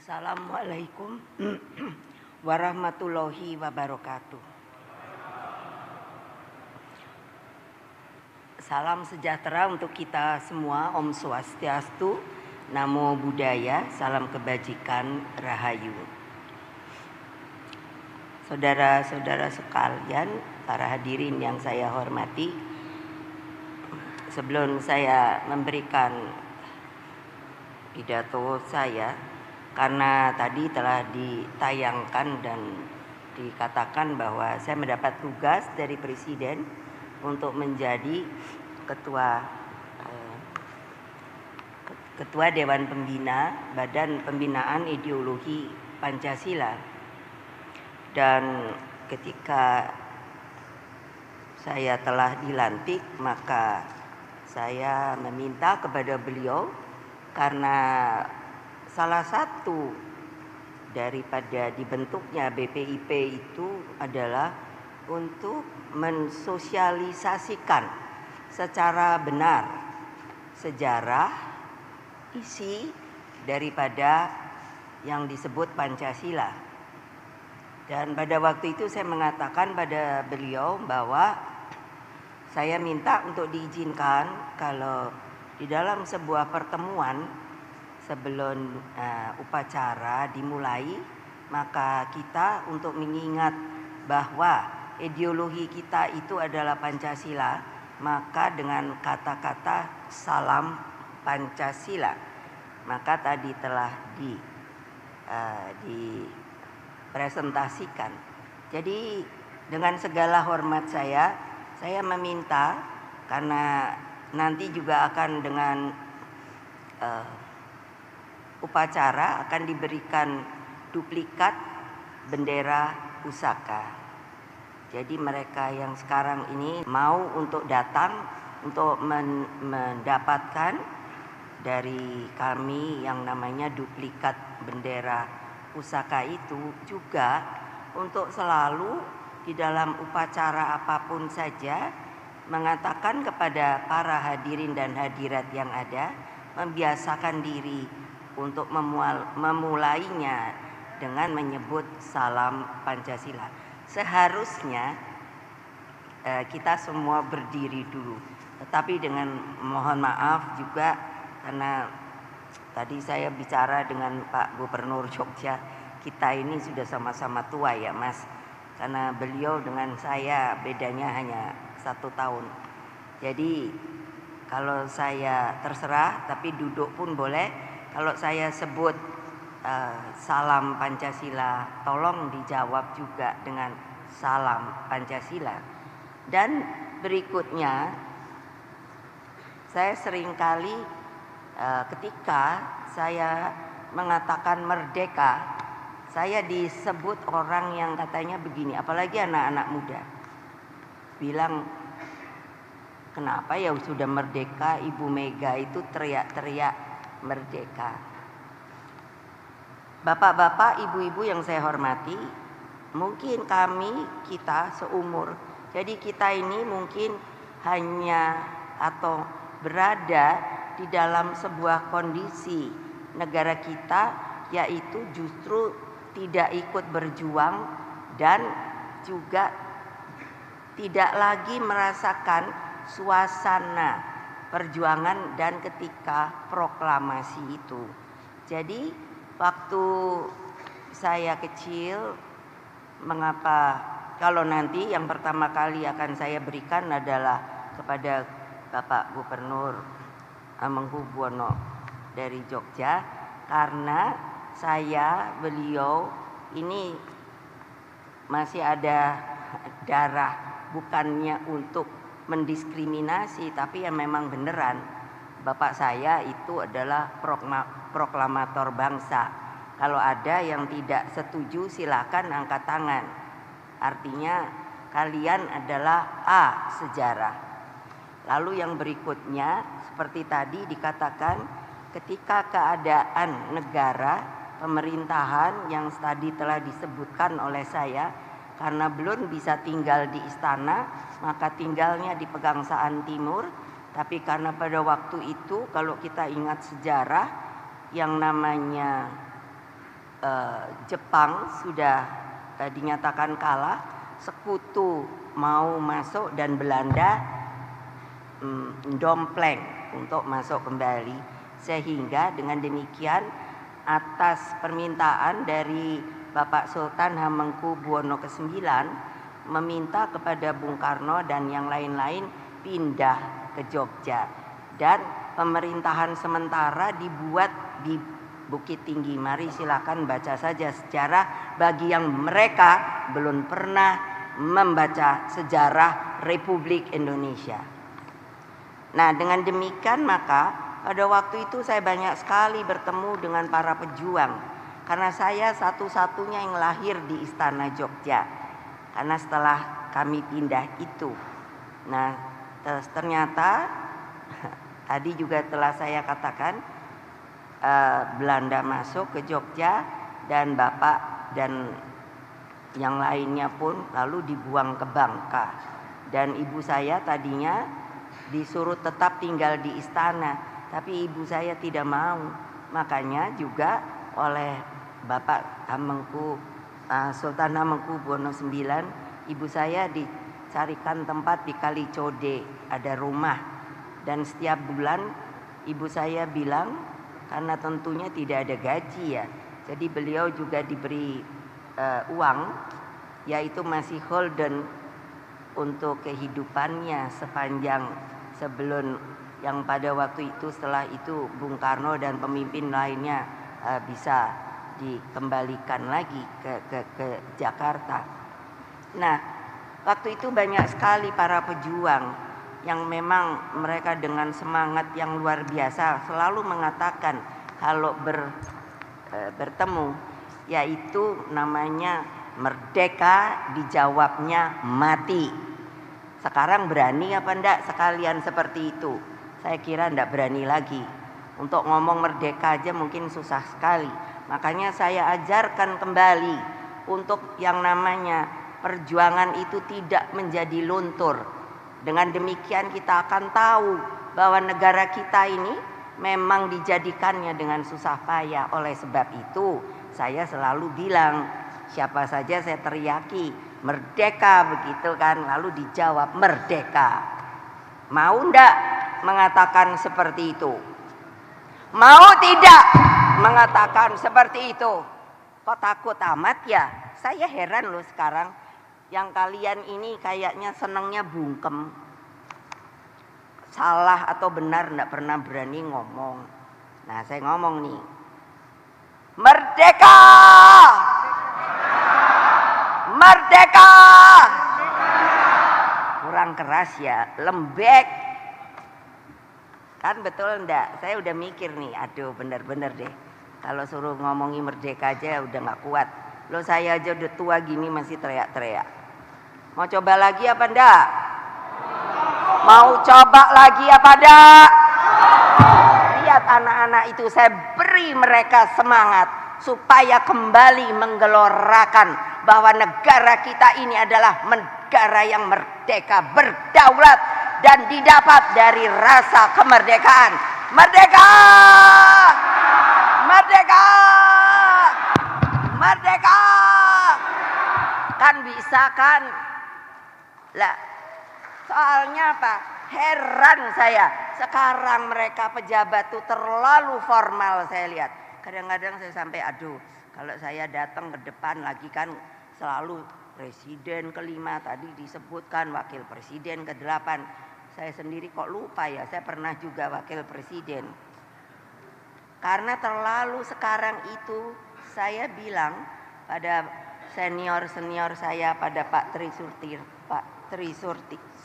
Assalamualaikum warahmatullahi wabarakatuh. Salam sejahtera untuk kita semua. Om Swastiastu, Namo Buddhaya, salam kebajikan, Rahayu. Saudara-saudara sekalian, para hadirin yang saya hormati, sebelum saya memberikan pidato saya, karena tadi telah ditayangkan dan dikatakan bahwa saya mendapat tugas dari Presiden untuk menjadi Ketua Dewan Pembina Badan Pembinaan Ideologi Pancasila. Dan ketika saya telah dilantik, maka saya meminta kepada beliau, karena salah satu daripada dibentuknya BPIP itu adalah untuk mensosialisasikan secara benar sejarah, isi daripada yang disebut Pancasila. Dan pada waktu itu saya mengatakan pada beliau bahwa saya minta untuk diizinkan kalau di dalam sebuah pertemuan sebelum upacara dimulai, maka kita untuk mengingat bahwa ideologi kita itu adalah Pancasila, maka dengan kata-kata salam Pancasila, maka tadi telah dipresentasikan. Jadi dengan segala hormat saya meminta, karena nanti juga akan dengan upacara akan diberikan duplikat bendera pusaka. Jadi mereka yang sekarang ini mau untuk datang untuk mendapatkan dari kami yang namanya duplikat bendera pusaka itu, juga untuk selalu di dalam upacara apapun saja mengatakan kepada para hadirin dan hadirat yang ada, membiasakan diri untuk memulainya dengan menyebut salam Pancasila. Seharusnya kita semua berdiri dulu, tetapi dengan mohon maaf juga, karena tadi saya bicara dengan Pak Gubernur Jogja, kita ini sudah sama-sama tua ya Mas, karena beliau dengan saya bedanya hanya 1 tahun. Jadi kalau saya terserah, tapi duduk pun boleh. Kalau saya sebut salam Pancasila, tolong dijawab juga dengan salam Pancasila. Dan berikutnya, saya seringkali ketika saya mengatakan merdeka, saya disebut orang yang katanya begini, apalagi anak-anak muda, bilang, kenapa ya sudah merdeka Ibu Mega itu teriak-teriak merdeka. Bapak-bapak, ibu-ibu yang saya hormati, mungkin kita seumur, jadi kita ini mungkin hanya atau berada di dalam sebuah kondisi negara kita, yaitu justru tidak ikut berjuang dan juga tidak lagi merasakan suasana perjuangan dan ketika proklamasi itu. Jadi waktu saya kecil, mengapa kalau nanti yang pertama kali akan saya berikan adalah kepada Bapak Gubernur Hamengkubuwono dari Jogja, karena beliau ini masih ada darah, bukannya untuk mendiskriminasi, tapi yang memang beneran bapak saya itu adalah proklamator bangsa. Kalau ada yang tidak setuju silakan angkat tangan, artinya kalian adalah A sejarah. Lalu yang berikutnya, seperti tadi dikatakan, ketika keadaan negara, pemerintahan yang tadi telah disebutkan oleh saya, karena belum bisa tinggal di istana, maka tinggalnya di Pegangsaan Timur. Tapi karena pada waktu itu, kalau kita ingat sejarah, yang namanya Jepang sudah dinyatakan kalah, sekutu mau masuk dan Belanda dompleng untuk masuk kembali, sehingga dengan demikian atas permintaan dari Bapak Sultan Hamengkubuwono ke-9 meminta kepada Bung Karno dan yang lain-lain pindah ke Jogja, dan pemerintahan sementara dibuat di Bukit Tinggi. Mari silakan baca saja sejarah bagi yang mereka belum pernah membaca sejarah Republik Indonesia. Nah, dengan demikian maka pada waktu itu saya banyak sekali bertemu dengan para pejuang, karena saya satu-satunya yang lahir di Istana Jogja, karena setelah kami pindah itu. Nah, ternyata tadi juga telah saya katakan, Belanda masuk ke Jogja dan Bapak dan yang lainnya pun lalu dibuang ke Bangka, dan ibu saya tadinya disuruh tetap tinggal di istana, tapi ibu saya tidak mau. Makanya juga oleh Bapak Sultan Hamengkubuwono IX, ibu saya dicarikan tempat di Kalicode, ada rumah, dan setiap bulan ibu saya bilang, karena tentunya tidak ada gaji ya, jadi beliau juga diberi uang, yaitu masih holden untuk kehidupannya sepanjang sebelum yang pada waktu itu, setelah itu Bung Karno dan pemimpin lainnya bisa dikembalikan lagi ke Jakarta. Nah, waktu itu banyak sekali para pejuang yang memang mereka dengan semangat yang luar biasa selalu mengatakan kalau bertemu, yaitu namanya merdeka, dijawabnya mati. Sekarang berani apa enggak sekalian seperti itu? Saya kira enggak berani lagi. Untuk ngomong merdeka aja mungkin susah sekali. Makanya saya ajarkan kembali untuk yang namanya perjuangan itu tidak menjadi luntur. Dengan demikian kita akan tahu bahwa negara kita ini memang dijadikannya dengan susah payah. Oleh sebab itu saya selalu bilang, siapa saja saya teriaki merdeka begitu kan, lalu dijawab merdeka. Mau ndak mengatakan seperti itu? Mau tidak mengatakan seperti itu? Kok takut amat ya? Saya heran loh sekarang, yang kalian ini kayaknya senangnya bungkem. Salah atau benar ndak pernah berani ngomong. Nah, saya ngomong nih. Merdeka! Merdeka! Kurang keras ya, lembek. Kan betul enggak? Saya udah mikir nih, aduh bener-bener deh. Kalau suruh ngomongin merdeka aja udah gak kuat. Loh, saya aja udah tua gini masih teriak-teriak. Mau coba lagi apa enggak? Mau coba lagi apa enggak? Lihat anak-anak itu, saya beri mereka semangat supaya kembali menggelorakan bahwa negara kita ini adalah negara yang merdeka, berdaulat, dan didapat dari rasa kemerdekaan. Merdeka! Merdeka! Merdeka! Kan bisa kan? Lah, soalnya apa? Heran saya. Sekarang mereka pejabat tuh terlalu formal saya lihat. Kadang-kadang saya sampai aduh, kalau saya datang ke depan lagi kan selalu presiden ke-5 tadi disebutkan, wakil presiden ke-8. Saya sendiri kok lupa ya, saya pernah juga wakil presiden. Karena terlalu sekarang itu saya bilang pada senior-senior saya, pada Pak Tri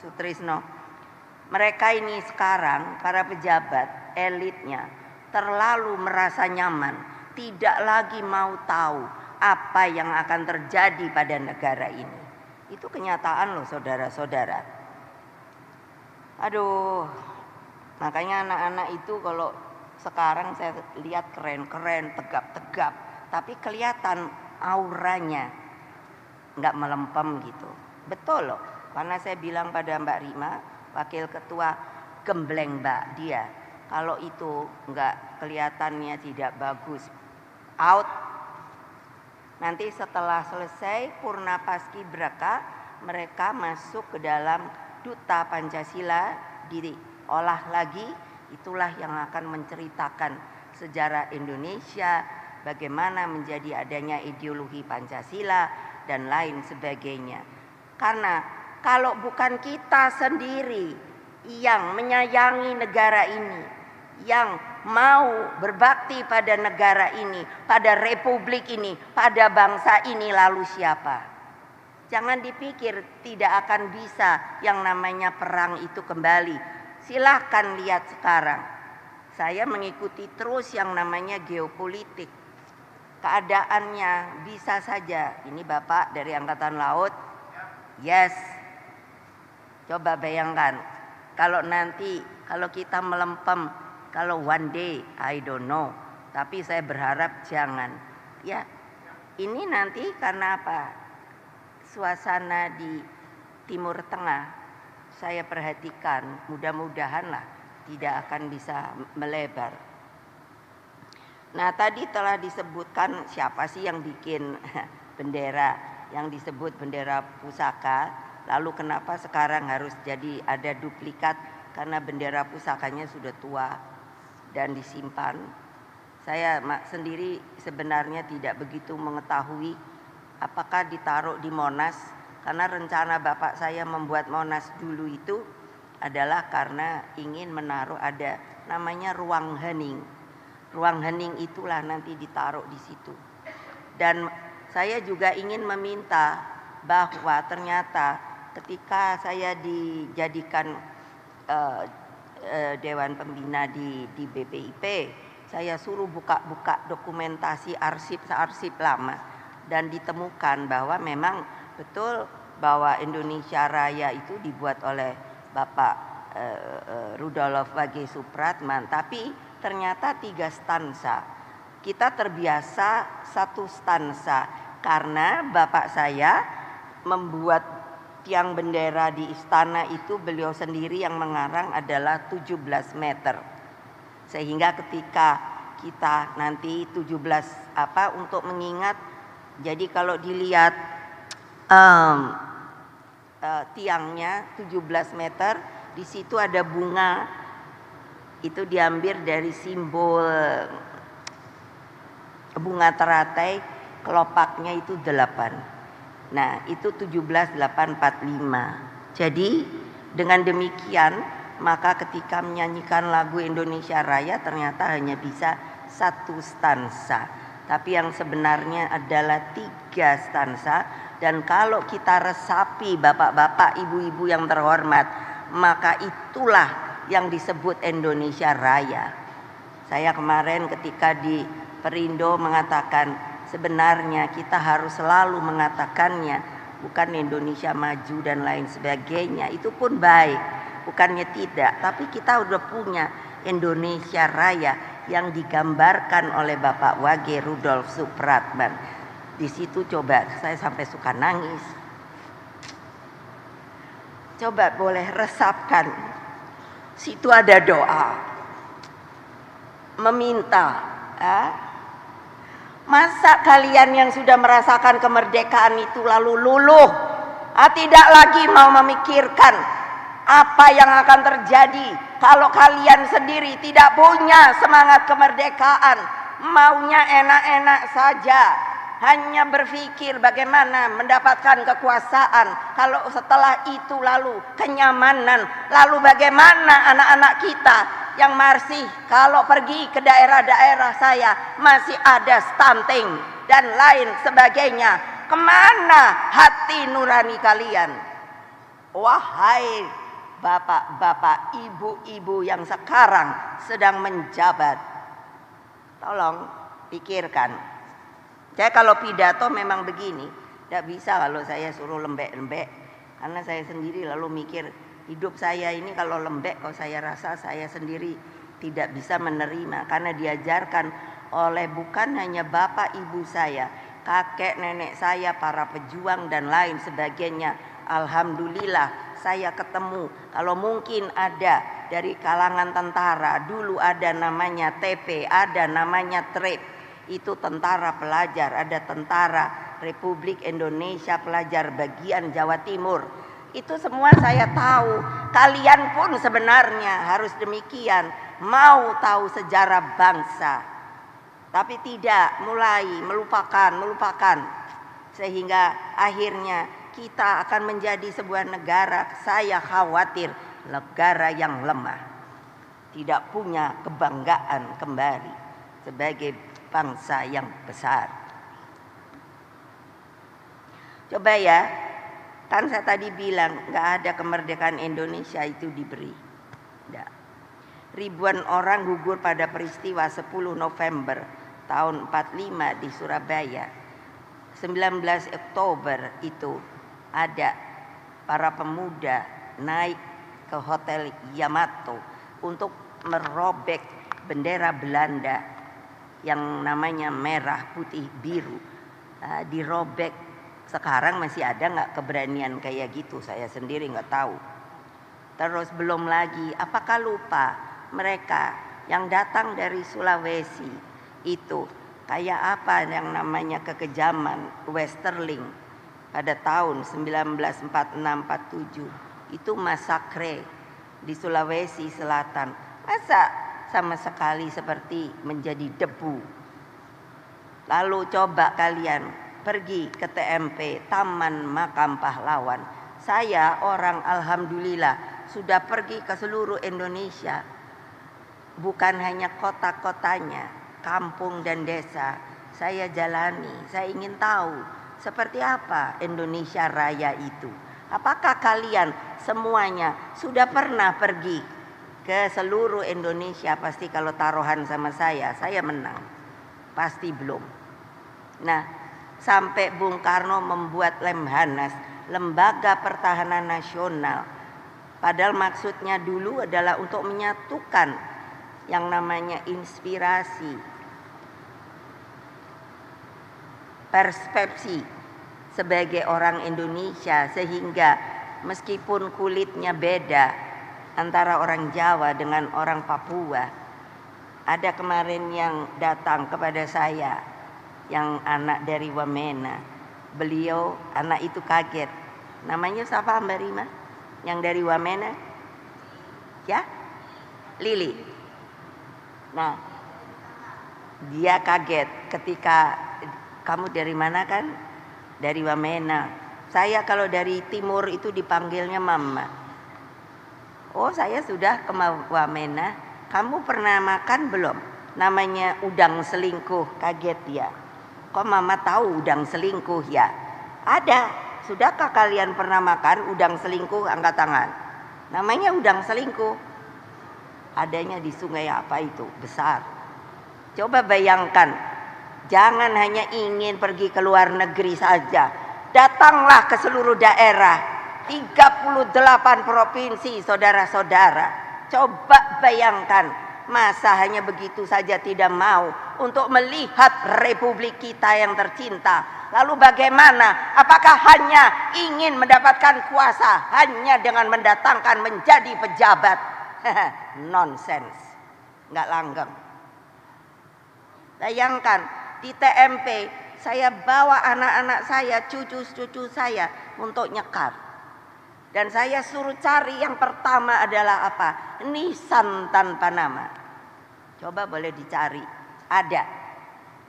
Sutrisno, mereka ini sekarang para pejabat elitnya terlalu merasa nyaman, tidak lagi mau tahu apa yang akan terjadi pada negara ini. Itu kenyataan loh saudara-saudara. Aduh, makanya anak-anak itu kalau sekarang saya lihat keren-keren, tegap-tegap, tapi kelihatan auranya nggak melempem gitu. Betul loh, karena saya bilang pada Mbak Rima, wakil ketua, gembleng Mbak dia. Kalau itu nggak kelihatannya tidak bagus, out, Nanti setelah selesai Purna Paskibraka, mereka masuk ke dalam Duta Pancasila, diolah lagi. Itulah yang akan menceritakan sejarah Indonesia, bagaimana menjadi adanya ideologi Pancasila dan lain sebagainya. Karena kalau bukan kita sendiri yang menyayangi negara ini, yang mau berbakti pada negara ini, pada republik ini, pada bangsa ini, lalu siapa? Jangan dipikir tidak akan bisa yang namanya perang itu kembali. Silahkan lihat sekarang. Saya mengikuti terus yang namanya geopolitik. Keadaannya bisa saja. Ini Bapak dari Angkatan Laut. Yes. Coba bayangkan. Kalau nanti, kalau kita melempem, kalau one day, I don't know. Tapi saya berharap jangan. Ya, ini nanti karena apa? Suasana di Timur Tengah saya perhatikan, mudah-mudahanlah tidak akan bisa melebar. Nah, tadi telah disebutkan siapa sih yang bikin bendera, yang disebut bendera pusaka. Lalu kenapa sekarang harus jadi ada duplikat? Karena bendera pusakanya sudah tua dan disimpan. Saya sendiri sebenarnya tidak begitu mengetahui apakah ditaruh di Monas, karena rencana bapak saya membuat Monas dulu itu adalah karena ingin menaruh ada namanya ruang hening. Ruang hening itulah nanti ditaruh di situ. Dan saya juga ingin meminta bahwa ternyata ketika saya dijadikan Dewan Pembina di BPIP, saya suruh buka-buka dokumentasi arsip lama. Dan ditemukan bahwa memang betul bahwa Indonesia Raya itu dibuat oleh Bapak Rudolf W. Supratman, tapi ternyata 3 stansa. Kita terbiasa 1 stansa karena bapak saya membuat tiang bendera di istana itu beliau sendiri yang mengarang adalah 17 meter. Sehingga ketika kita nanti 17 untuk mengingat. Jadi kalau dilihat tiangnya 17 meter, di situ ada bunga, itu diambil dari simbol bunga teratai, kelopaknya itu 8. Nah, itu 17.845. Jadi dengan demikian, maka ketika menyanyikan lagu Indonesia Raya ternyata hanya bisa 1 stansa. Tapi yang sebenarnya adalah 3 stansa. Dan kalau kita resapi bapak-bapak, ibu-ibu yang terhormat, maka itulah yang disebut Indonesia Raya. Saya kemarin ketika di Perindo mengatakan sebenarnya kita harus selalu mengatakannya, bukan Indonesia Maju dan lain sebagainya. Itu pun baik, bukannya tidak. Tapi kita udah punya Indonesia Raya yang digambarkan oleh Bapak W. Rudolf Supratman. Di situ coba saya sampai suka nangis. Coba boleh resapkan. Situ ada doa. Meminta. Masa kalian yang sudah merasakan kemerdekaan itu lalu luluh? Tidak lagi mau memikirkan apa yang akan terjadi kalau kalian sendiri tidak punya semangat kemerdekaan, maunya enak-enak saja, hanya berpikir bagaimana mendapatkan kekuasaan. Kalau setelah itu lalu kenyamanan, lalu bagaimana anak-anak kita yang masih kalau pergi ke daerah-daerah saya masih ada stunting dan lain sebagainya. Kemana hati nurani kalian? Wahai bapak-bapak, ibu-ibu yang sekarang sedang menjabat, tolong pikirkan. Saya kalau pidato memang begini, tidak bisa kalau saya suruh lembek-lembek, karena saya sendiri lalu mikir hidup saya ini kalau lembek, kalau saya rasa saya sendiri tidak bisa menerima, karena diajarkan oleh bukan hanya bapak ibu saya, kakek nenek saya, para pejuang dan lain sebagainya. Alhamdulillah saya ketemu, kalau mungkin ada dari kalangan tentara, dulu ada namanya TP, ada namanya TRIP. itu tentara pelajar, ada tentara Republik Indonesia Pelajar bagian Jawa Timur. Itu semua saya tahu. Kalian pun sebenarnya harus demikian, mau tahu sejarah bangsa. Tapi tidak, mulai melupakan. Sehingga akhirnya kita akan menjadi sebuah negara, saya khawatir, negara yang lemah. Tidak punya kebanggaan kembali sebagai bangsa yang besar. Coba ya, kan saya tadi bilang nggak ada kemerdekaan Indonesia itu diberi. Nggak. Ribuan orang gugur pada peristiwa 10 November tahun 45 di Surabaya. 19 Oktober itu ada para pemuda naik ke Hotel Yamato untuk merobek bendera Belanda yang namanya merah, putih, biru. Dirobek. Sekarang masih ada nggak keberanian kayak gitu? Saya sendiri nggak tahu. Terus belum lagi, apakah lupa mereka yang datang dari Sulawesi itu kayak apa yang namanya kekejaman Westerling pada tahun 1946-47 itu masakre di Sulawesi Selatan. Masa sama sekali seperti menjadi debu. Lalu coba kalian pergi ke TMP, Taman Makam Pahlawan. Saya orang alhamdulillah sudah pergi ke seluruh Indonesia. Bukan hanya kota-kotanya, kampung dan desa. Saya jalani, saya ingin tahu seperti apa Indonesia Raya itu. Apakah kalian semuanya sudah pernah pergi ke seluruh Indonesia? Pasti kalau taruhan sama saya menang. Pasti belum. Nah, sampai Bung Karno membuat Lemhanas, Lembaga Pertahanan Nasional. Padahal maksudnya dulu adalah untuk menyatukan yang namanya inspirasi, persepsi sebagai orang Indonesia, sehingga meskipun kulitnya beda antara orang Jawa dengan orang Papua. Ada kemarin yang datang kepada saya yang anak dari Wamena. Beliau anak itu kaget. Namanya siapa Mbak Rima? Yang dari Wamena? Ya? Lili. Nah, dia kaget ketika kamu dari mana kan? Dari Wamena. Saya kalau dari timur itu dipanggilnya Mama. Oh, saya sudah ke Wamena. Kamu pernah makan belum? Namanya udang selingkuh. Kaget dia. Kok Mama tahu udang selingkuh ya? Ada. Sudahkah kalian pernah makan udang selingkuh? Angkat tangan. Namanya udang selingkuh. Adanya di sungai apa itu? Besar. Coba bayangkan. Jangan hanya ingin pergi ke luar negeri saja. Datanglah ke seluruh daerah. 38 provinsi, saudara-saudara. Coba bayangkan. Masa hanya begitu saja tidak mau untuk melihat republik kita yang tercinta. Lalu bagaimana? Apakah hanya ingin mendapatkan kuasa hanya dengan mendatangkan menjadi pejabat? Nonsens. Nggak langgeng. Bayangkan di TMP saya bawa anak-anak saya, cucu-cucu saya untuk nyekar. Dan saya suruh cari yang pertama adalah apa? Nisan tanpa nama. Coba boleh dicari. Ada.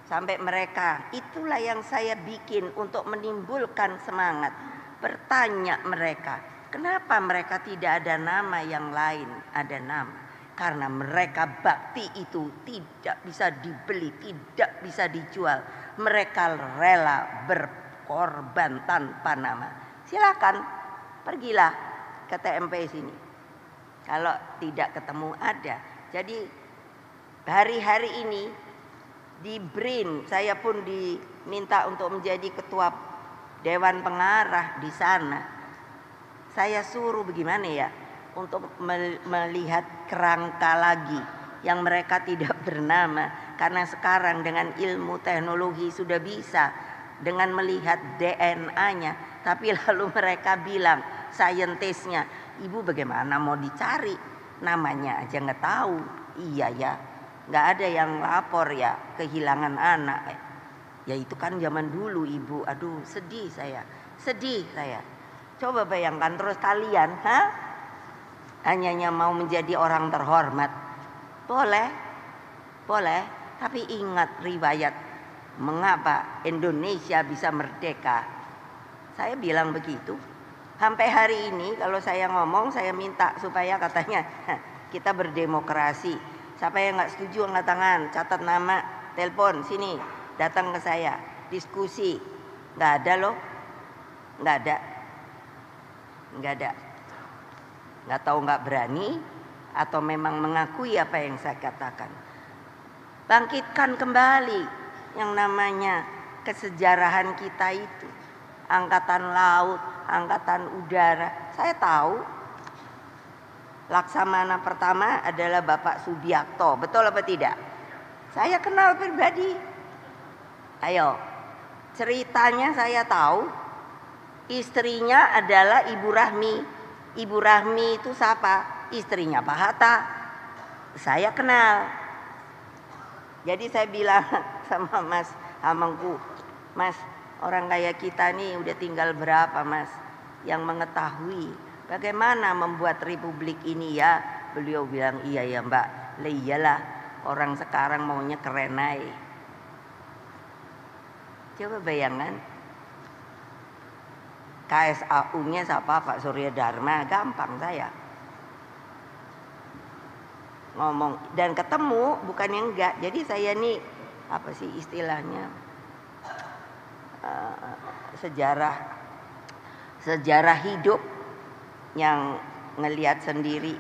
Sampai mereka, itulah yang saya bikin untuk menimbulkan semangat. Bertanya mereka, kenapa mereka tidak ada nama yang lain? Ada nama. Karena mereka bakti itu tidak bisa dibeli, tidak bisa dijual. Mereka rela berkorban tanpa nama. Silakan. Pergilah ke TMP sini. Kalau tidak ketemu ada. Jadi hari-hari ini di BRIN saya pun diminta untuk menjadi ketua Dewan Pengarah di sana. Saya suruh bagaimana ya untuk melihat kerangka lagi yang mereka tidak bernama. Karena sekarang dengan ilmu teknologi sudah bisa dengan melihat DNA-nya. Tapi lalu mereka bilang, saintisnya, ibu bagaimana mau dicari? Namanya aja nggak tahu. Iya ya, nggak ada yang lapor ya kehilangan anak. Ya itu kan zaman dulu Ibu. Aduh sedih saya. Coba bayangkan terus kalian, hanya mau menjadi orang terhormat. Boleh. Tapi ingat riwayat mengapa Indonesia bisa merdeka. Saya bilang begitu. Sampai hari ini kalau saya ngomong, saya minta supaya katanya kita berdemokrasi. Siapa yang nggak setuju angkat tangan, catat nama, telepon sini, datang ke saya, diskusi. Nggak ada loh, nggak ada. Nggak tahu nggak berani atau memang mengakui apa yang saya katakan. Bangkitkan kembali yang namanya kesejarahan kita itu. Angkatan laut, angkatan udara. Saya tahu Laksamana pertama adalah Bapak Subiakto. Betul apa tidak? Saya kenal pribadi. Ayo, ceritanya saya tahu. Istrinya adalah Ibu Rahmi. Ibu Rahmi itu siapa? Istrinya Pak Hatta. Saya kenal. Jadi saya bilang sama Mas Hamengku, Mas, orang kayak kita nih udah tinggal berapa Mas yang mengetahui bagaimana membuat republik ini ya? Beliau bilang iya ya Mbak. Lah iyalah, orang sekarang maunya keren aja. Coba bayangkan, KSAU-nya siapa? Pak Surya Dharma. Gampang saya ngomong dan ketemu, bukan yang enggak. Jadi saya nih apa sih istilahnya, sejarah hidup yang ngelihat sendiri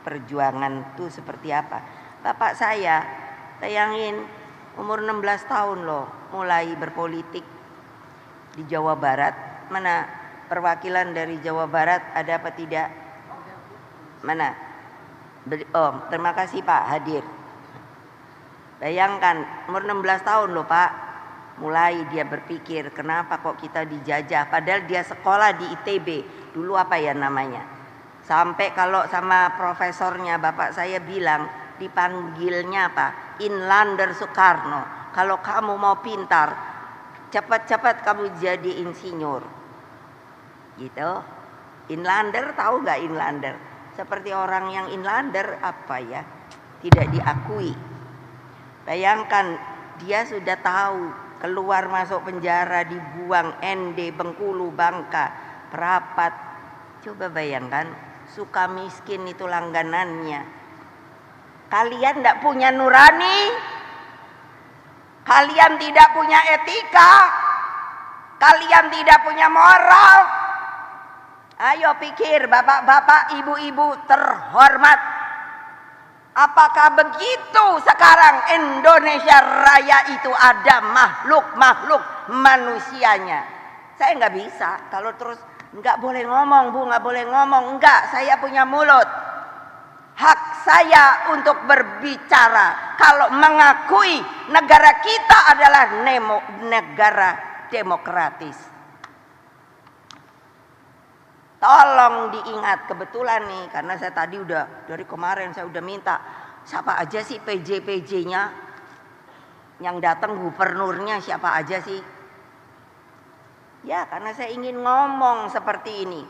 perjuangan itu seperti apa. Bapak saya, bayangin umur 16 tahun loh mulai berpolitik di Jawa Barat. Mana perwakilan dari Jawa Barat ada apa tidak? Mana? Oh, terima kasih Pak hadir. Bayangkan umur 16 tahun loh Pak, mulai dia berpikir kenapa kok kita dijajah, padahal dia sekolah di ITB dulu, apa ya namanya, sampai kalau sama profesornya bapak saya bilang dipanggilnya apa, Inlander Soekarno, kalau kamu mau pintar cepat-cepat kamu jadi insinyur gitu. Inlander, tahu nggak Inlander? Seperti orang yang inlander apa ya, tidak diakui. Bayangkan dia sudah tahu keluar masuk penjara, dibuang ND, Bengkulu, Bangka, Perapat. Coba bayangkan, suka miskin itu langganannya. Kalian tidak punya nurani, kalian tidak punya etika, kalian tidak punya moral. Ayo pikir bapak-bapak, ibu-ibu terhormat. Apakah begitu sekarang Indonesia Raya itu ada makhluk-makhluk manusianya? Saya nggak bisa kalau terus nggak boleh ngomong Bu, nggak boleh ngomong. Enggak, saya punya mulut. Hak saya untuk berbicara. Kalau mengakui negara kita adalah negara demokratis. Tolong diingat, kebetulan nih, karena saya tadi udah dari kemarin saya udah minta siapa aja sih PJ-PJ-nya yang datang, gubernurnya siapa aja sih? Ya, karena saya ingin ngomong seperti ini.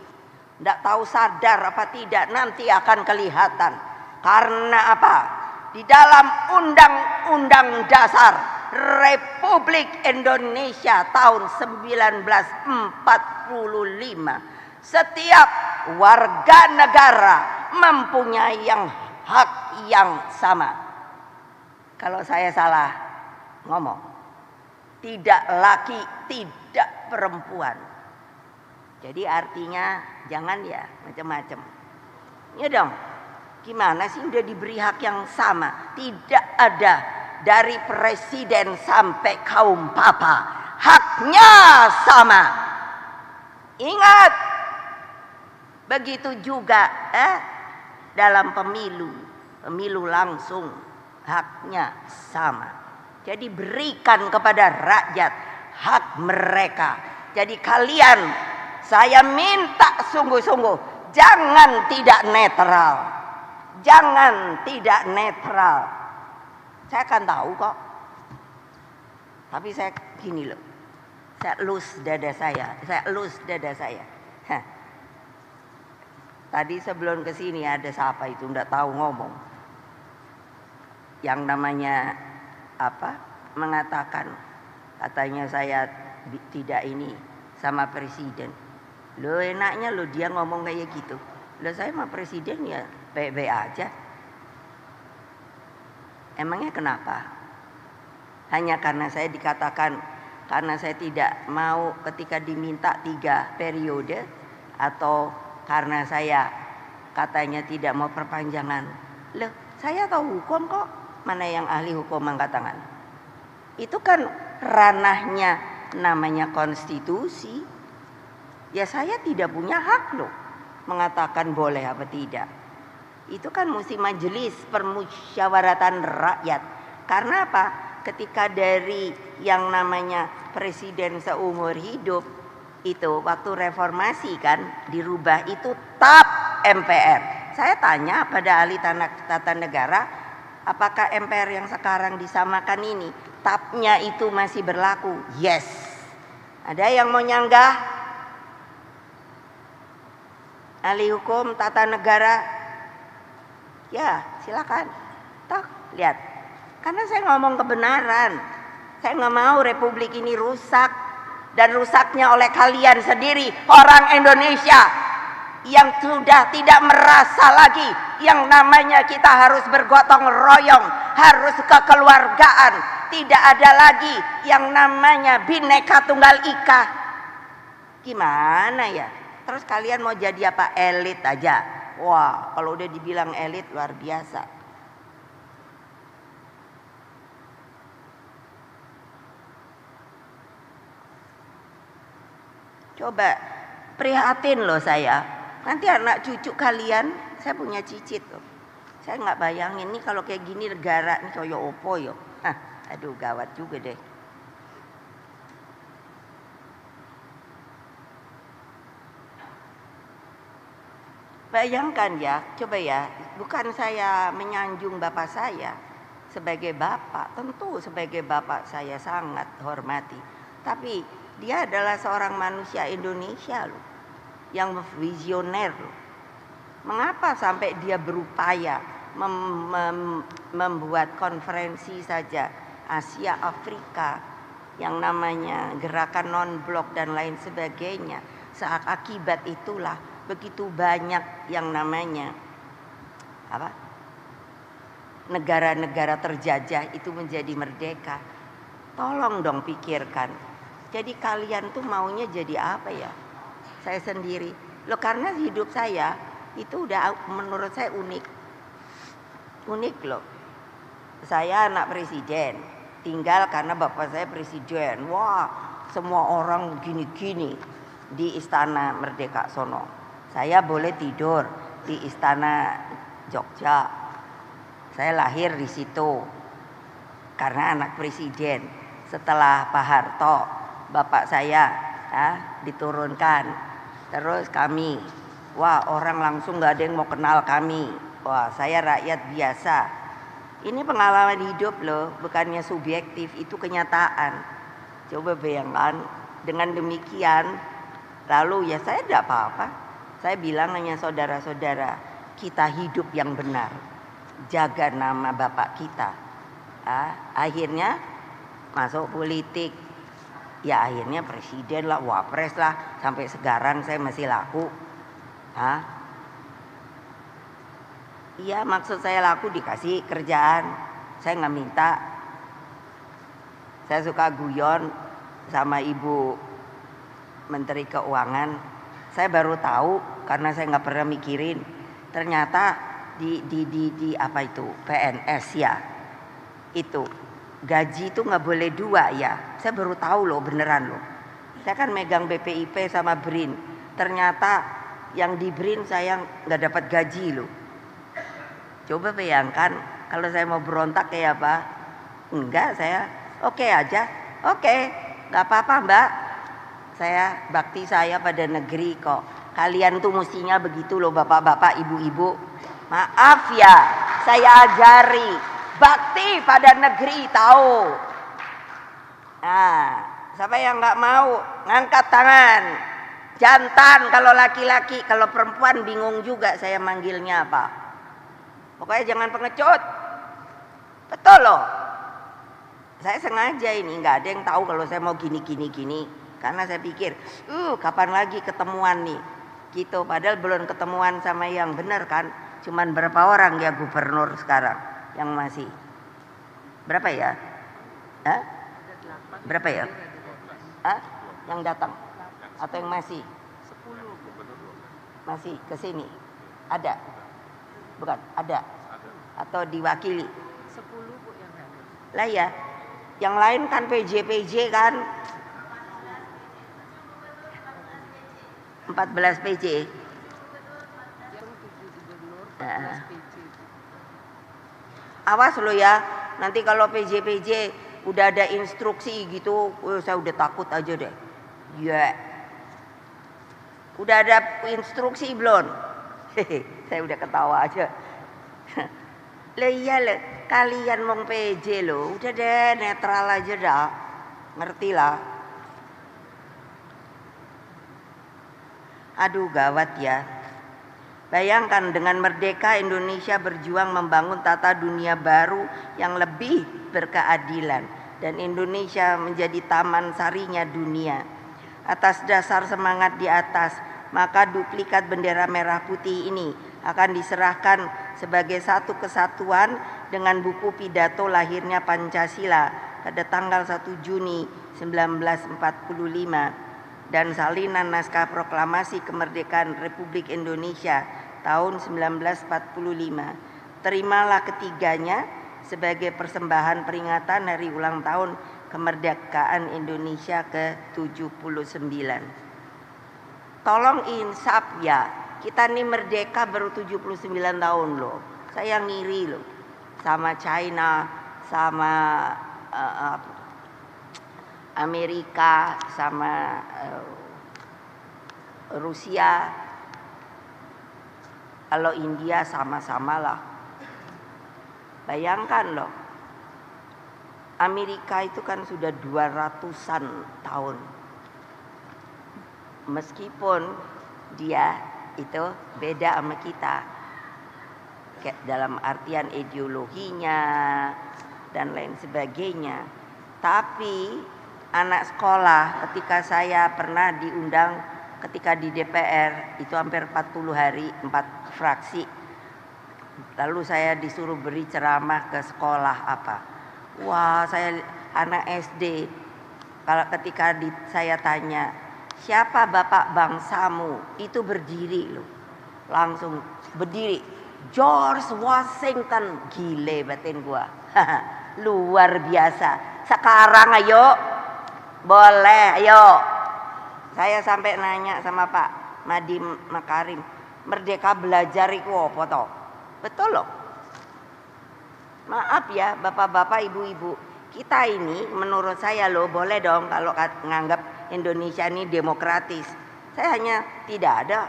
Nggak tahu sadar apa tidak, nanti akan kelihatan. Karena apa? Di dalam Undang-Undang Dasar Republik Indonesia tahun 1945, setiap warga negara mempunyai hak yang sama. Kalau saya salah ngomong, tidak laki, tidak perempuan. Jadi artinya jangan ya macam-macam. Ya dong, gimana sih udah diberi hak yang sama? Tidak ada dari presiden sampai kaum papa, haknya sama. Ingat. Begitu juga dalam pemilu langsung haknya sama. Jadi berikan kepada rakyat hak mereka. Jadi kalian, saya minta sungguh-sungguh jangan tidak netral. Jangan tidak netral. Saya akan tahu kok. Tapi saya gini loh, saya elus dada saya. Hah. Tadi sebelum ke sini ada siapa itu enggak tahu ngomong. Yang namanya apa? Mengatakan katanya saya tidak ini sama presiden. Lo enaknya lo dia ngomong kayak gitu. Lo saya sama presiden ya baik-baik aja. Emangnya kenapa? Hanya karena saya dikatakan karena saya tidak mau ketika diminta 3 periode atau karena saya katanya tidak mau perpanjangan. Loh, saya tahu hukum kok. Mana yang ahli hukum angkat tangan? Itu kan ranahnya namanya konstitusi. Ya saya tidak punya hak loh mengatakan boleh apa tidak. Itu kan mesti majelis permusyawaratan rakyat. Karena apa? Ketika dari yang namanya presiden seumur hidup itu waktu reformasi kan dirubah itu TAP MPR. Saya tanya pada ahli tata negara, apakah MPR yang sekarang disamakan ini TAP-nya itu masih berlaku? Yes. Ada yang mau nyanggah? Ahli hukum tata negara? Ya, silakan. Toh, lihat. Karena saya ngomong kebenaran. Saya nggak mau republik ini rusak. Dan rusaknya oleh kalian sendiri, orang Indonesia yang sudah tidak merasa lagi yang namanya kita harus bergotong royong, harus kekeluargaan, tidak ada lagi yang namanya Bhinneka Tunggal Ika. Gimana ya? Terus kalian mau jadi apa? Elit aja. Wah, kalau udah dibilang elit luar biasa. Coba prihatin loh saya. Nanti anak cucu kalian, saya punya cicit loh. Saya nggak bayangin nih kalau kayak gini negara nih koyo opo yo. Aduh gawat juga deh. Bayangkan ya, coba ya, bukan saya menyanjung bapak saya sebagai bapak, tentu sebagai bapak saya sangat hormati. Tapi dia adalah seorang manusia Indonesia loh, yang visioner loh. Mengapa sampai dia berupaya membuat konferensi saja Asia Afrika yang namanya gerakan non-blok dan lain sebagainya. Akibat itulah begitu banyak yang namanya apa? Negara-negara terjajah itu menjadi merdeka. Tolong dong pikirkan. Jadi kalian tuh maunya jadi apa ya? Saya sendiri. Loh karena hidup saya itu udah menurut saya unik. Unik loh. Saya anak presiden. Tinggal karena bapak saya presiden. Wah, semua orang gini-gini di Istana Merdeka sono. Saya boleh tidur di Istana Jogja. Saya lahir di situ. Karena anak presiden. Setelah Pak Harto, bapak saya diturunkan, terus kami, wah orang langsung nggak ada yang mau kenal kami, wah saya rakyat biasa. Ini pengalaman hidup loh, bukannya subjektif, itu kenyataan. Coba bayangkan, dengan demikian, lalu ya saya tidak apa-apa. Saya bilang hanya saudara-saudara, kita hidup yang benar, jaga nama bapak kita. Akhirnya masuk politik. Ya akhirnya presiden lah, wapres lah, sampai sekarang saya masih laku. Iya maksud saya laku dikasih kerjaan, saya nggak minta. Saya suka guyon sama ibu Menteri Keuangan. Saya baru tahu karena saya nggak pernah mikirin. Ternyata di apa itu PNS ya itu. Gaji itu nggak boleh 2 ya. Saya baru tahu loh beneran loh. Saya kan megang BPIP sama BRIN. Ternyata yang di BRIN saya nggak dapat gaji loh. Coba bayangkan kalau saya mau berontak kayak apa? Enggak, saya oke aja. Oke, nggak apa-apa mbak. Saya bakti saya pada negeri kok. Kalian tuh mestinya begitu loh bapak-bapak, ibu-ibu. Maaf ya, saya ajari. bakti pada negeri tahu. Nah, siapa yang nggak mau ngangkat tangan? Jantan kalau laki-laki, kalau perempuan bingung juga saya manggilnya apa. Pokoknya jangan pengecut. Betul loh. Saya sengaja ini nggak ada yang tahu kalau saya mau gini. Karena saya pikir, kapan lagi ketemuan nih? Gitu. Padahal belum ketemuan sama yang benar kan. Cuman berapa orang ya gubernur sekarang yang masih? Berapa ya? Hah? Berapa ya? Hah? Yang datang? Atau yang masih? 10. Masih ke sini? Ada? Bukan? Ada? Atau diwakili? 10 Bu yang hadir. Lah ya. Yang lain kan PJ kan? 14 PJ. Awas lo ya, nanti kalau PJ udah ada instruksi gitu, saya udah takut aja deh. Ya, udah ada instruksi belum? Saya udah ketawa aja. Lah iya le, kalian mau PJ lo, udah deh netral aja dah, ngerti lah. Aduh gawat ya. Bayangkan dengan merdeka Indonesia berjuang membangun tata dunia baru yang lebih berkeadilan dan Indonesia menjadi taman sarinya dunia. Atas dasar semangat di atas, maka duplikat bendera merah putih ini akan diserahkan sebagai satu kesatuan dengan buku pidato lahirnya Pancasila pada tanggal 1 Juni 1945 dan salinan naskah proklamasi kemerdekaan Republik Indonesia tahun 1945. Terimalah ketiganya sebagai persembahan peringatan hari ulang tahun kemerdekaan Indonesia ke-79. Tolong insaf ya, kita nih merdeka baru 79 tahun loh. Saya ngiri loh sama China, sama Amerika, sama Rusia. Kalau India sama-sama lah. Bayangkan loh, Amerika itu kan sudah 200-an tahun. Meskipun dia itu beda sama kita. Kayak dalam artian ideologinya dan lain sebagainya. Tapi anak sekolah ketika saya pernah diundang ketika di DPR itu hampir 40 hari 4 fraksi. Lalu saya disuruh beri ceramah ke sekolah apa. Wah, saya anak SD. Kalau ketika saya tanya, siapa bapak bangsamu? Itu berdiri loh. Langsung berdiri. George Washington. Gile batin gua. Luar biasa. Sekarang ayo. Boleh, ayo. Saya sampai nanya sama Pak Madi Makarim, merdeka belajar itu apa toh? Betul loh. Maaf ya bapak-bapak, ibu-ibu, kita ini menurut saya loh boleh dong kalau nganggap Indonesia ini demokratis. Saya hanya tidak ada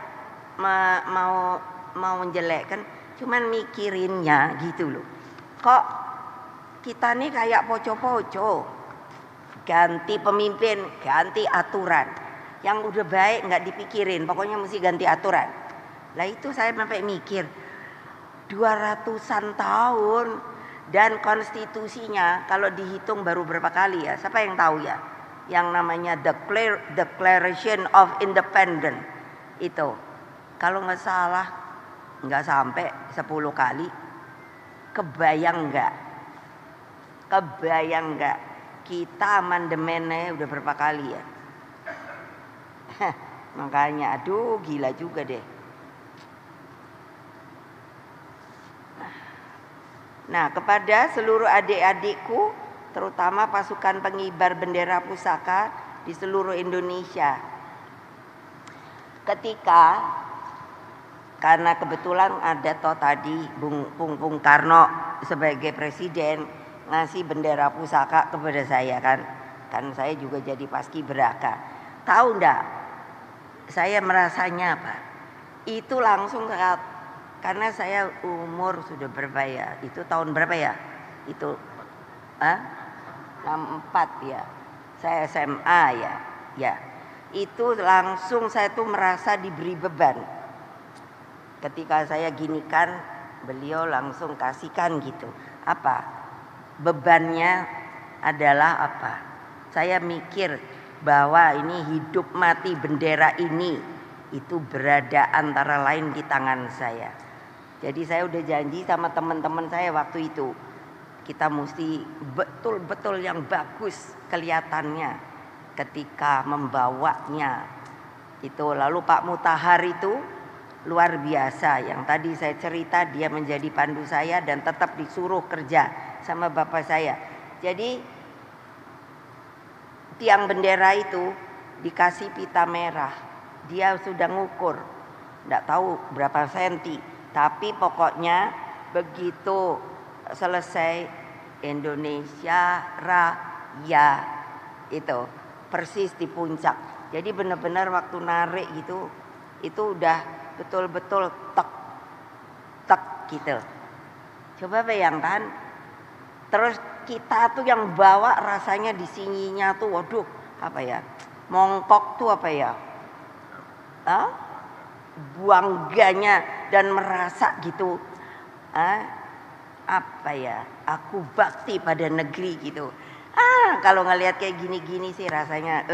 mau menjelekkan, cuman mikirinnya gitu loh. Kok kita nih kayak poco-poco, ganti pemimpin, ganti aturan. Yang udah baik nggak dipikirin, pokoknya mesti ganti aturan. Lah itu saya sampai mikir 200-an tahun dan konstitusinya kalau dihitung baru berapa kali ya? Siapa yang tahu ya? Yang namanya Declaration of Independence itu. Kalau nggak salah nggak sampai 10 kali. Kebayang nggak? Kebayang nggak? Kita amandemennya udah berapa kali ya? Makanya aduh gila juga deh. Nah, kepada seluruh adik-adikku, terutama pasukan pengibar bendera pusaka di seluruh Indonesia. Karena kebetulan ada toh tadi Bung Karno sebagai presiden ngasih bendera pusaka kepada saya kan saya juga jadi paskibraka. Tahu enggak? Saya merasanya apa? Itu langsung karena saya umur sudah berapa ya? Itu tahun berapa ya? Itu 64 ya. Saya SMA ya. Ya. Itu langsung saya tuh merasa diberi beban. Ketika saya ginikan, beliau langsung kasihkan gitu. Apa? Bebannya adalah apa? Saya mikir bahwa ini hidup mati bendera ini itu berada antara lain di tangan saya. Jadi saya udah janji sama teman-teman saya waktu itu, kita mesti betul-betul yang bagus kelihatannya ketika membawanya. Itu lalu Pak Mutahar itu luar biasa, yang tadi saya cerita dia menjadi pandu saya dan tetap disuruh kerja sama bapak saya. Jadi tiang bendera itu dikasih pita merah, dia sudah ngukur, enggak tahu berapa senti, tapi pokoknya begitu selesai Indonesia Raya itu persis di puncak. Jadi benar-benar waktu narik gitu, itu udah betul-betul tek tek gitu. Coba bayangkan, terus kita tuh yang bawa rasanya di sininya tuh, waduh, apa ya? Mongkok tuh apa ya? Bangganya dan merasa gitu. Apa ya? Aku bakti pada negeri gitu. Kalau ngelihat kayak gini-gini sih rasanya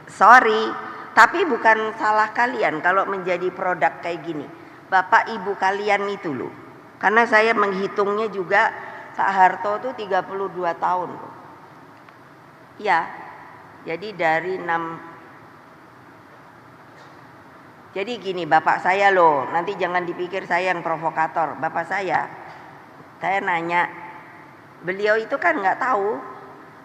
sorry, tapi bukan salah kalian kalau menjadi produk kayak gini. Bapak ibu kalian itu loh. Karena saya menghitungnya juga Pak Harto tuh 32 tahun. Ya. Jadi dari 6. Jadi gini bapak saya loh, nanti jangan dipikir saya yang provokator. Bapak saya nanya, beliau itu kan nggak tahu,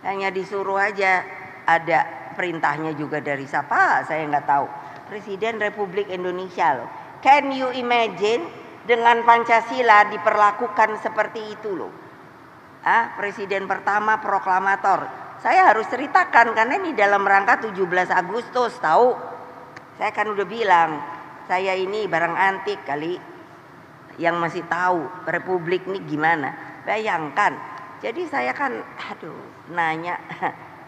hanya disuruh aja, ada perintahnya juga dari siapa saya nggak tahu. Presiden Republik Indonesia loh. Can you imagine dengan Pancasila diperlakukan seperti itu loh. Presiden pertama proklamator. Saya harus ceritakan karena ini dalam rangka 17 Agustus tahu. Saya kan udah bilang, saya ini barang antik kali yang masih tahu Republik ini gimana. Bayangkan. Jadi saya kan nanya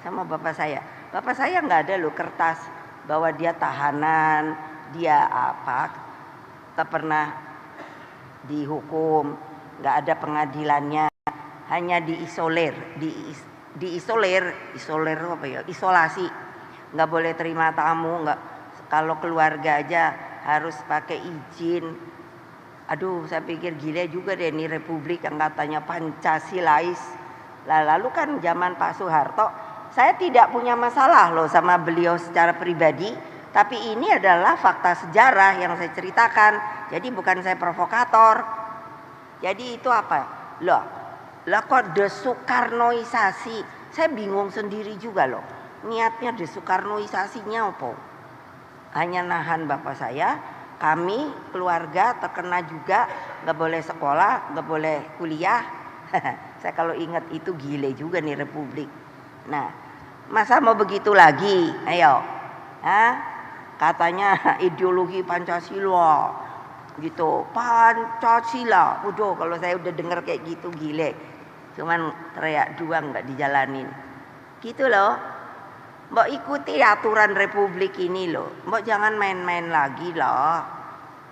sama bapak saya. Bapak saya nggak ada loh kertas bahwa dia tahanan, dia apa, tak pernah dihukum, nggak ada pengadilannya, hanya diisolir, isolir apa ya, isolasi, nggak boleh terima tamu, nggak, kalau keluarga aja harus pakai izin. Aduh, saya pikir gila juga deh ini Republik yang katanya Pancasilais. Lalu kan zaman Pak Soeharto, saya tidak punya masalah loh sama beliau secara pribadi, tapi ini adalah fakta sejarah yang saya ceritakan. Jadi bukan saya provokator. Jadi itu apa? Loh kok desoekarnoisasi? Saya bingung sendiri juga loh. Niatnya desoekarnoisasinya apa? Hanya nahan bapak saya, kami keluarga terkena juga, nggak boleh sekolah, nggak boleh kuliah. Saya kalau ingat itu gile juga nih Republik. Nah, masa mau begitu lagi? Ayo, katanya ideologi Pancasila, gitu. Pancasila, udah kalau saya udah dengar kayak gitu gile. Cuman teriak doang nggak dijalanin. Gitu loh. Mbok ikuti aturan Republik ini loh. Mbok jangan main-main lagi loh.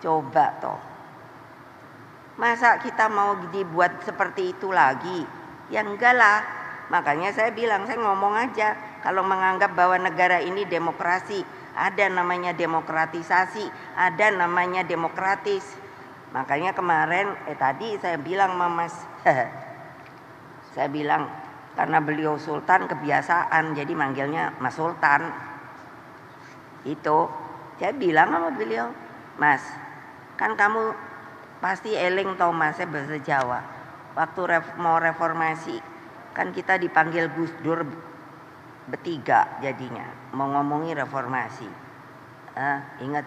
Coba toh. Masa kita mau dibuat seperti itu lagi? Ya enggak lah. Makanya saya bilang, saya ngomong aja. Kalau menganggap bahwa negara ini demokrasi, ada namanya demokratisasi, ada namanya demokratis. Makanya kemarin tadi saya bilang sama Mas, saya bilang karena beliau Sultan kebiasaan, jadi manggilnya Mas Sultan. Itu saya bilang sama beliau, Mas, kan kamu pasti eling tau Mas, saya bahasa Jawa. Waktu mau reformasi, kan kita dipanggil Gus Dur bertiga jadinya, mau ngomongi reformasi. Ingat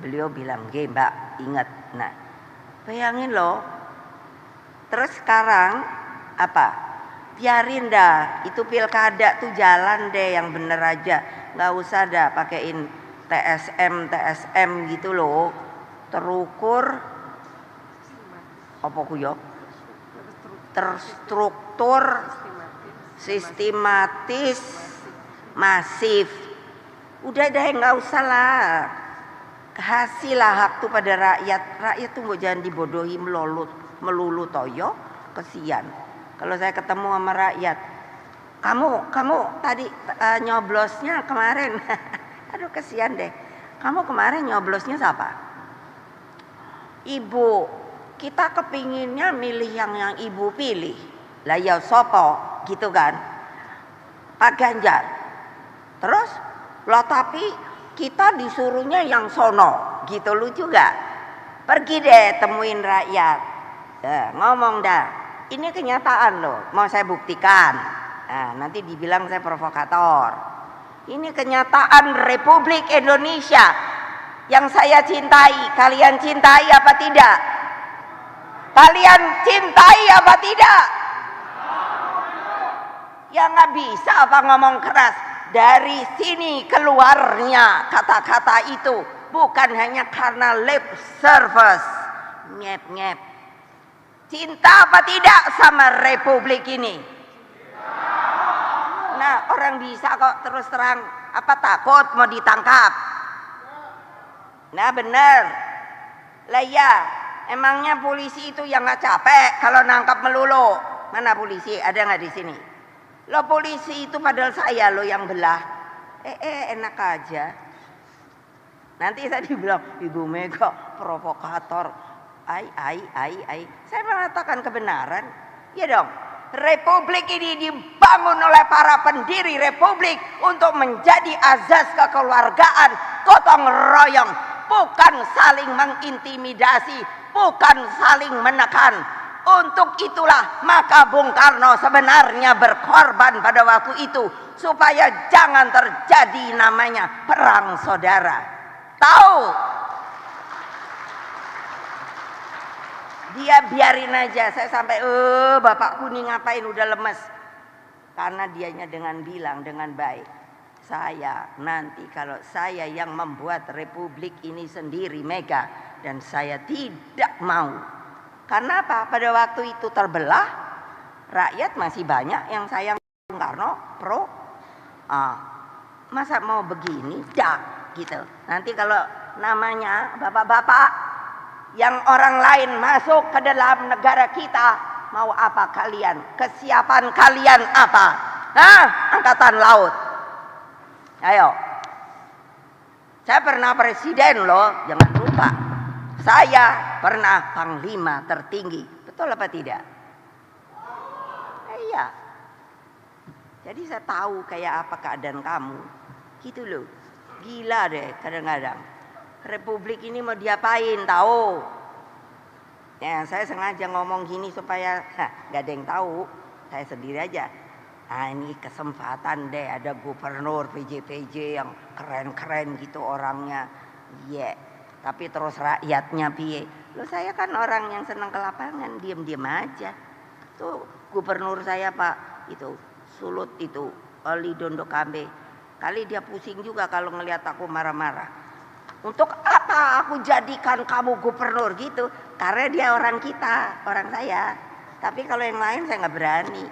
beliau bilang, Mbak, ingat. Nah, bayangin loh. Terus sekarang apa? Biarin dah, itu pilkada tuh jalan deh yang bener aja. Nggak usah dah pakein TSM gitu loh. Terukur apa kuyo? terstruktur, sistematis, masif. Udah deh, nggak usah lah. Kasihlah hak tuh pada rakyat. Rakyat tuh jangan dibodohi melulu toyo, kesian. Kalau saya ketemu sama rakyat, kamu tadi nyoblosnya kemarin, aduh kesian deh. Kamu kemarin nyoblosnya siapa? Ibu. Kita kepinginnya milih yang ibu pilih. Lah ya sopo, gitu kan? Pak Ganjar. Terus, lah tapi kita disuruhnya yang sono, gitu lucu gak? Pergi deh temuin rakyat, ngomong dah. Ini kenyataan loh, mau saya buktikan. Nah, nanti dibilang saya provokator. Ini kenyataan Republik Indonesia yang saya cintai. Kalian cintai apa tidak? Kalian cintai apa tidak? Ya nggak bisa apa ngomong keras. Dari sini keluarnya kata-kata itu bukan hanya karena lip service, nyep-nyep. Cinta apa tidak sama Republik ini? Nah, orang bisa kok terus terang apa takut mau ditangkap? Nah, bener. Lah ya, emangnya polisi itu yang nggak capek kalau nangkap melulu? Mana polisi? Ada nggak di sini? Lo polisi itu padahal saya lo yang belah. Enak aja. Nanti saya dibilang Ibu Mega provokator. Ai. Saya mengatakan kebenaran. Ya dong. Republik ini dibangun oleh para pendiri republik untuk menjadi azas kekeluargaan, gotong royong, bukan saling mengintimidasi, bukan saling menekan. Untuk itulah maka Bung Karno sebenarnya berkorban pada waktu itu supaya jangan terjadi namanya perang saudara. Tahu? Dia biarin aja. Saya sampai bapakku nih ngapain udah lemes. Karena dianya dengan bilang dengan baik, saya nanti kalau saya yang membuat republik ini sendiri Mega, dan saya tidak mau. Karena apa? Pada waktu itu terbelah, rakyat masih banyak yang sayang Bung Karno, pro. Masa mau begini? Dak, gitu. Nanti kalau namanya bapak-bapak yang orang lain masuk ke dalam negara kita, mau apa kalian? Kesiapan kalian apa? Angkatan Laut. Ayo. Saya pernah presiden loh, jangan lupa. Saya pernah panglima tertinggi. Betul apa tidak? Iya. Jadi saya tahu kayak apa keadaan kamu. Gitu loh. Gila deh kadang-kadang. Republik ini mau diapain tahu? Ya, saya sengaja ngomong gini supaya gak ada yang tahu. Saya sendiri aja. Ini kesempatan deh ada gubernur PJ yang keren-keren gitu orangnya. Iya. Tapi terus rakyatnya piye? Loh saya kan orang yang senang ke lapangan, diam-diam aja. Tuh gubernur saya Pak, itu Sulut itu, Oli Dondo Kambe. Kali dia pusing juga kalau ngelihat aku marah-marah. Untuk apa aku jadikan kamu gubernur gitu? Karena dia orang kita, orang saya. Tapi kalau yang lain saya nggak berani,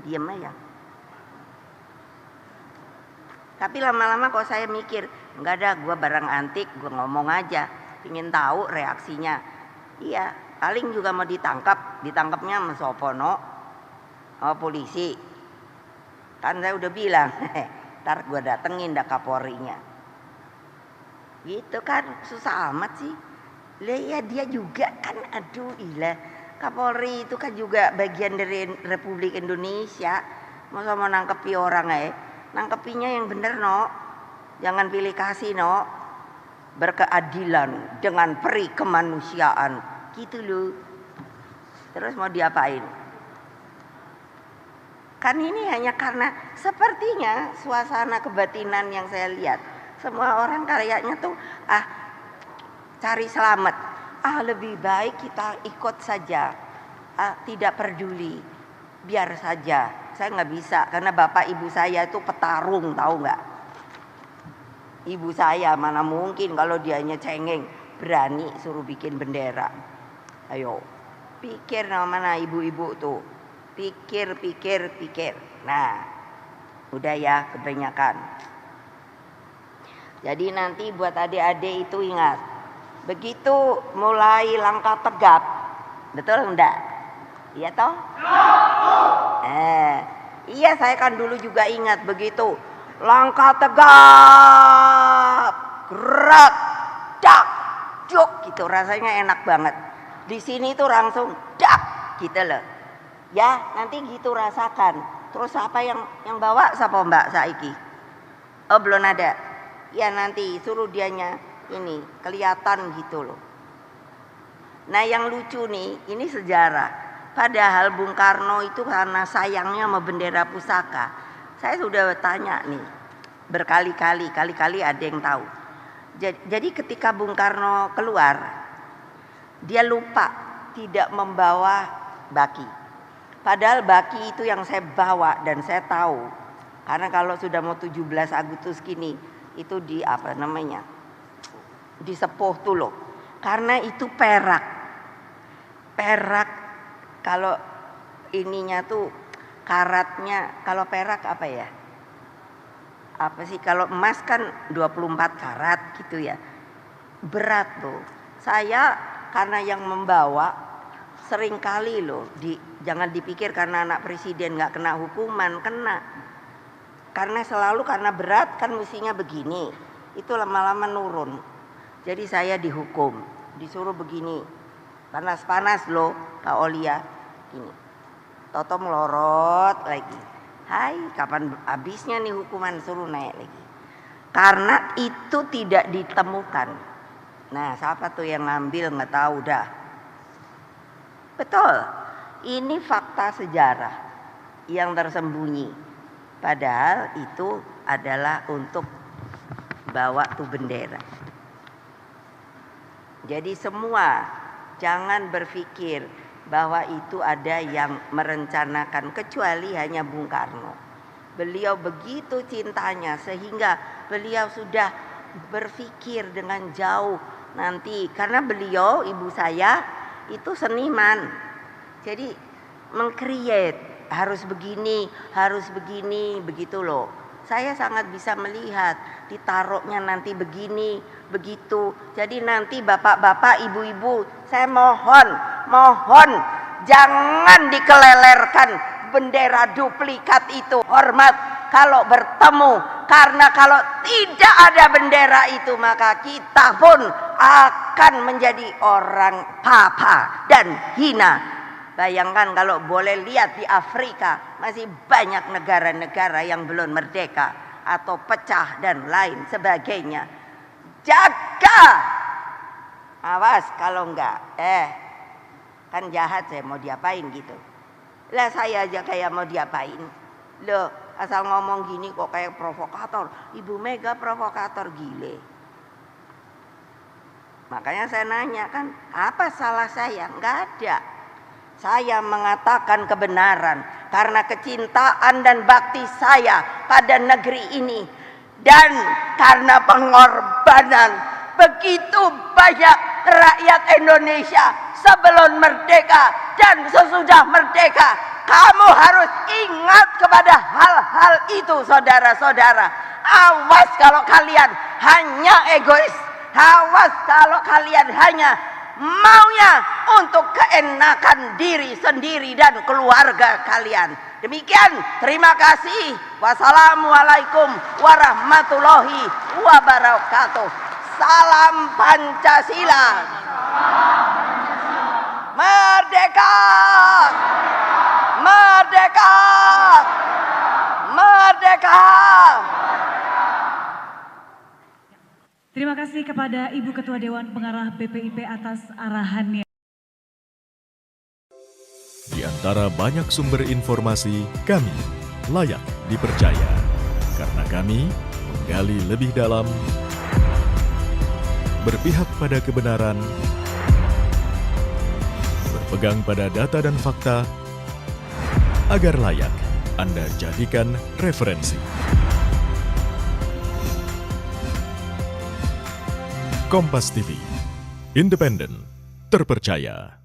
diam aja. Tapi lama-lama kok saya mikir, enggak ada, gue barang antik, gue ngomong aja, ingin tahu reaksinya. Iya, paling juga mau ditangkapnya sama Sopono, sama polisi. Kan saya udah bilang, ntar gue datengin dah Kapolrinya. Gitu kan, susah amat sih. Lah ya dia juga kan, aduh ilah. Kapolri itu kan juga bagian dari Republik Indonesia. Masa mau nangkepi orang nangkepinya yang bener no. Jangan pilih kasih no. Berkeadilan dengan peri kemanusiaan. Gitu loh. Terus mau diapain? Kan ini hanya karena sepertinya suasana kebatinan yang saya lihat. Semua orang kayaknya tuh cari selamat. Lebih baik kita ikut saja. Tidak peduli. Biar saja. Saya nggak bisa karena bapak ibu saya itu petarung, tahu nggak? Ibu saya mana mungkin kalau dianya cengeng berani suruh bikin bendera. Ayo pikir mana ibu-ibu tuh Pikir. Nah, udah ya kebanyakan. Jadi nanti buat adik-adik itu ingat, begitu mulai langkah tegap, betul enggak? Iya toh? Iya, saya kan dulu juga ingat begitu langkah tegap, gerak, dak, jok gitu, rasanya enak banget. Di sini tuh langsung dak gitu loh. Ya, nanti gitu rasakan. Terus apa yang bawa siapa Mbak Saiki? Oh, belum ada. Ya nanti suruh dianya ini kelihatan gitu loh. Nah, yang lucu nih, ini sejarah. Padahal Bung Karno itu karena sayangnya sama bendera pusaka. Saya sudah tanya nih berkali-kali ada yang tahu. Jadi ketika Bung Karno keluar, dia lupa tidak membawa baki. Padahal baki itu yang saya bawa dan saya tahu. Karena kalau sudah mau 17 Agustus gini, itu di apa namanya? Disepuh tuh loh. Karena itu perak. Kalau ininya tuh karatnya, kalau perak apa ya? Apa sih, kalau emas kan 24 karat gitu ya. Berat loh. Saya karena yang membawa sering kali loh, jangan dipikir karena anak presiden nggak kena hukuman, kena. Karena berat kan mestinya begini. Itu lama-lama nurun. Jadi saya dihukum, disuruh begini. Panas-panas loh Kak Olia. Gini. Toto melorot lagi. Hai, kapan habisnya nih hukuman, suruh naik lagi. Karena itu tidak ditemukan. Nah, siapa tuh yang ngambil nggak tahu dah. Betul. Ini fakta sejarah yang tersembunyi. Padahal itu adalah untuk bawa tuh bendera. Jadi semua jangan berpikir bahwa itu ada yang merencanakan, kecuali hanya Bung Karno. Beliau begitu cintanya sehingga beliau sudah berpikir dengan jauh nanti. Karena beliau, ibu saya itu seniman. Jadi meng-create, harus begini, begitu loh. Saya sangat bisa melihat ditaruhnya nanti begini, begitu. Jadi nanti bapak-bapak, ibu-ibu, saya mohon jangan dikelelerkan bendera duplikat itu. Hormat kalau bertemu, karena kalau tidak ada bendera itu maka kita pun akan menjadi orang papa dan hina. Bayangkan kalau boleh lihat di Afrika masih banyak negara-negara yang belum merdeka atau pecah dan lain sebagainya. Jaga, awas kalau enggak, kan jahat, saya mau diapain gitu. Lah saya aja kayak mau diapain. Loh, asal ngomong gini kok kayak provokator. Ibu Mega provokator, gile. Makanya saya nanya kan, apa salah saya? Enggak ada. Saya mengatakan kebenaran karena kecintaan dan bakti saya pada negeri ini. Dan karena pengorbanan begitu banyak rakyat Indonesia sebelum merdeka dan sesudah merdeka. Kamu harus ingat kepada hal-hal itu, saudara-saudara. Awas kalau kalian hanya egois. Awas kalau kalian hanya maunya untuk keenakan diri sendiri dan keluarga kalian. Demikian, terima kasih. Wassalamualaikum warahmatullahi wabarakatuh. Salam Pancasila. Merdeka! Merdeka! Merdeka! Terima kasih kepada Ibu Ketua Dewan Pengarah BPIP atas arahannya. Di antara banyak sumber informasi, kami layak dipercaya. Karena kami menggali lebih dalam, berpihak pada kebenaran, berpegang pada data dan fakta, agar layak Anda jadikan referensi. Kompas TV, independen, terpercaya.